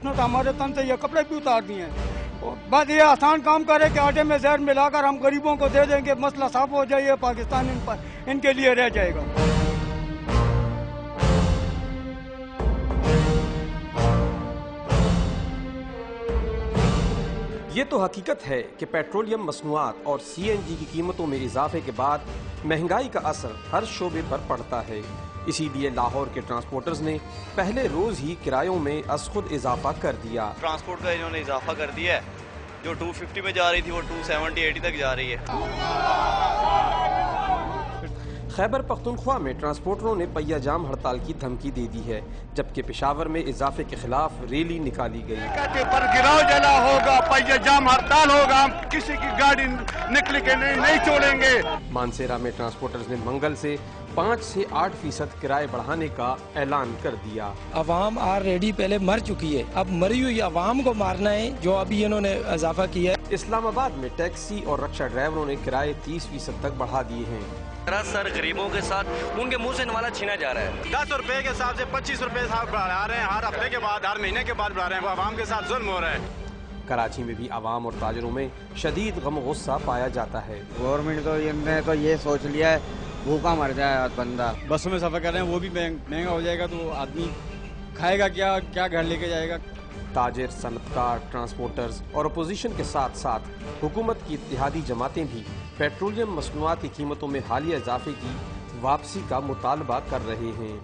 इसने तो हमारे तन से ये कपड़े भी उतार दिए हैं। बस ये आसान काम करे कि आटे में जहर मिलाकर हम गरीबों को दे देंगे, मसला साफ हो जाए, पाकिस्तान इनके लिए रह जाएगा। ये तो हकीकत है कि पेट्रोलियम मसनूआत और CNG की कीमतों में इजाफे के बाद महंगाई का असर हर शोबे पर पड़ता है। इसीलिए लाहौर के ट्रांसपोर्टर्स ने पहले रोज ही किरायों में अज खुद इजाफा कर दिया। ट्रांसपोर्ट का इन्होंने इजाफा कर दिया है, जो 250 में जा रही थी वो 270-80 तक जा रही है। खैबर पख्तूनख्वा में ट्रांसपोर्टरों ने पहिया जाम हड़ताल की धमकी दे दी है, जबकि पेशावर में इजाफे के खिलाफ रैली निकाली गई। पर गिराव जला होगा, पहिया जाम हड़ताल होगा, हम किसी की गाड़ी निकल के नहीं छोड़ेंगे। मानसेरा में ट्रांसपोर्टर्स ने मंगल से 5 से 8% किराए बढ़ाने का ऐलान कर दिया। अवाम ऑलरेडी पहले मर चुकी है, अब मरी हुई अवाम को मारना है जो अभी इन्होंने इजाफा किया है। इस्लामाबाद में टैक्सी और रक्षा ड्राइवरों ने किराए 30% तक बढ़ा दिए हैं। सर गरीबों के साथ उनके मुंह से नवाला छीना जा रहा है। 10 रुपए के हिसाब से 25 रुपए बढ़ा रहे हैं, हर हफ्ते के बाद, हर महीने के बाद बढ़ा रहे हैं। वो अवाम के साथ जुल्म हो रहा है। कराची में भी आवाम और ताजरों में शदीद गम गुस्सा पाया जाता है। गवर्नमेंट ने तो ये सोच लिया है भूखा मर जाए बंदा। बसों में सफर कर रहे हैं, वो भी महंगा हो जाएगा तो आदमी खाएगा क्या, क्या घर लेके जाएगा। ताजिर, सनतकार, ट्रांसपोर्टर्स और अपोजिशन के साथ साथ हुकूमत की इत्तेहादी जमातें भी पेट्रोलियम मसनूआत की कीमतों में हालिया इजाफे की वापसी का मुतालबा कर रहे हैं।